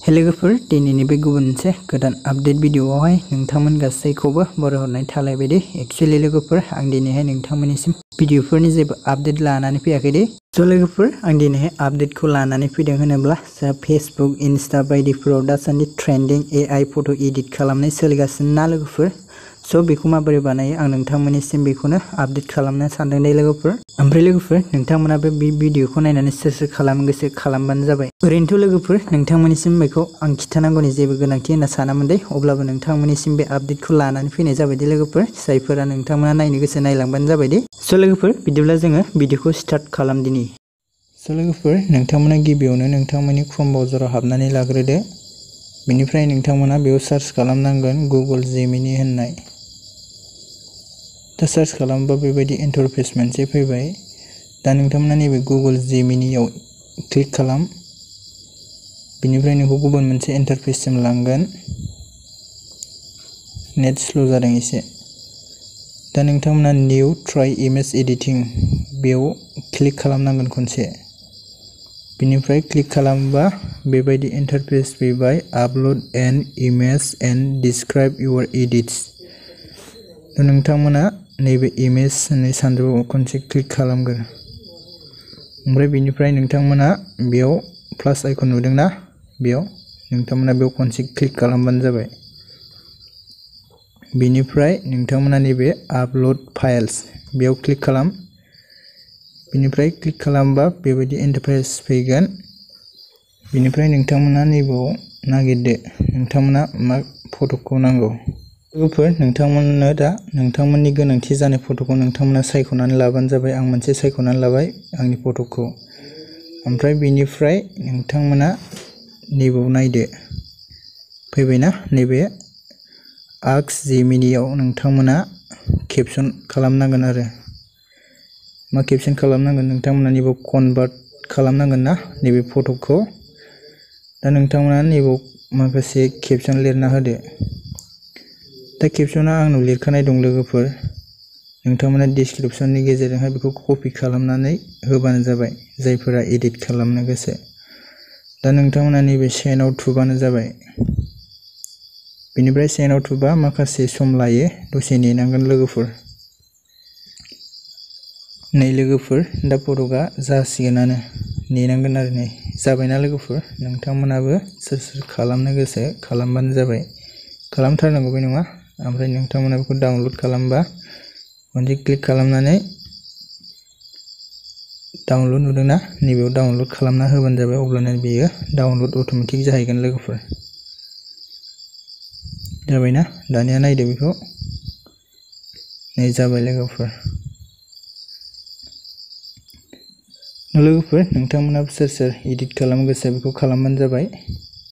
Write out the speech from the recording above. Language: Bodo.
लोगोफोर दिनैनि बे गुबुन मोनसे गोदान आपडेट भिडिअआवहाय नोंथांमोन गासैखौबो बरायहरनाय थालायबायदि एक्चुअली लोगोफोर आं दिनैहाय नोंथांमोननिसिम भिडिअफोरनि जेबो आपडेट लानानै फैयाखैदि लोगोफोर आं दिनैहाय आपडेटखौ लानानै फैदों होनोब्ला जा फेसबुक इनस्टा बायदिफोराव दासान्दि ट्रेन्डिं एआई फट' एडिट खालामनाय सोलिगासिनो ना लोगोफोर बेखौ माबोरै बानायो आं नोंथांमोननिसिम बेखौनो आपडेट खालामनो सानदों दे लोगोफोर ओमफ्राय लोगोफोर नोंथांमोनाबो बे भिडिअखौ नायनानै सोर खालामनो गोसो खालामबानो जाबाय ओरैनोथ' लोगोफोर नोंथांमोननिसिम बेखौ आं खिथानांगौनि जेबो गोनांथि होनना सानामोन दे अब्लाबो नोंथांमोननिसिम बे आपडेटखौ लानानै फैनाय जाबाय दे लोगोफोर जायफोरा नोंथांमोना नायनो गोसो नायलांबानो जाबाय दे लोगोफोर बिदिब्ला जोङो भिडिअखौ स्टार्ट खालामदिनि लोगोफोर नोंथांमोना गिबियावनो नोंथांमोननि क्रोम ब्राउजाराव हाबनानै लाग्रोदो बेनिफ्राय नोंथांमोना बेयाव सार्च खालामनांगोन गुगल जेमिनी होननाय दा सार्च खालामबा बेबायदि इन्टारफेस मोनसे फैबाय दा नोंथांमोना नैबे गुगल जेमिनीआव क्लिक खालाम बेनिफ्राय नोंखौ गुबुन मोनसे इन्टारफेससिम लांगोन नेट स्ल' जादों एसे दा नोंथांमोना निउ ट्राइ इमेज एडिटिं बेयाव क्लिक खालामनांगोन खनसे बेनिफ्राय क्लिक खालामबा बेबायदि इन्टारफेस फैबाय upload an image and describe your edits दा नोंथांमोना नैबे इमेज होननाय सानद्रुआव खनसे क्लिक खालामगोन ओमफ्राय बेनिफ्राय नोंथांमोना बेयाव प्लास आइकन नुदोंना बेयाव नोंथांमोना बेयाव खनसे क्लिक खालामबानो जाबाय बेनिफ्राय नोंथांमोना नैबे आपल'ड फाइल्स बेयाव क्लिक खालाम बेनिफ्राय क्लिक खालामबा बेबायदि इन्टारफेस फैगोन बेनिफ्राय नोंथांमोना नैबेयाव नागिरदो नोंथांमोना मा फट'खौ नांगौ लोगोफोर नोंथांमोननो दा नोंथांमोननि गोनांथि जानाय फट'खौ नोंथांमोना सायख'नानै लाबानो जाबाय आं मोनसे सायख'नानै लाबाय आंनि फट'खौ ओमफ्राय बेनिफ्राय नोंथांमोना नैबेयाव नायदो फैबायना नैबे आस्क जेमिनीआव नोंथांमोना केपसन खालामनांगोन आरो मा केपसन खालामनांगोन नोंथांमोना नैबेयाव कनभार्ट खालामनांगोन ना नैबे फट'खौ दा नोंथांमोना नैबेयाव माखासे केपसन लिरना होदो दा केपसना आंनाव लिरखानाय दं लोगोफोर नोंथांमोना डिसक्रिपसननि गेजेरजोंहाय बेखौ कपि खालामनानै होबानो जाबाय जायफोरा एडिट खालामनो गोसो दा नोंथांमोना नैबे सेन्डआव थुबानो जाबाय बेनिफ्राय सेन्डआव थुबा माखासे सम लायो दसे नेनांगोन लोगोफोर नै लोगोफोर दा फट'आ जासिगोनानो नेनांगोन आरो नै जाबायना लोगोफोर नोंथांमोनाबो सोर खालामनो गोसो खालामबानो जाबाय खालामथारनांगौ बे नङा ओमफ्राय नोंथांमोना बेखौ डाउनल'ड खालामबा खनसे क्लिक खालामनानै डाउनल'ड नुदोंना नैबेयाव डाउनल'ड खालामना होबानो जाबाय अब्लानो बेयो डाउनल'ड अट'मेटिक जाहैगोन लोगोफोर जाबायना दानिया नायदो बेखौ नै जाबाय लोगोफोर नोंथांमोनाबो सोर एडिट खालामनो गोसो बेखौ खालामबानो जाबाय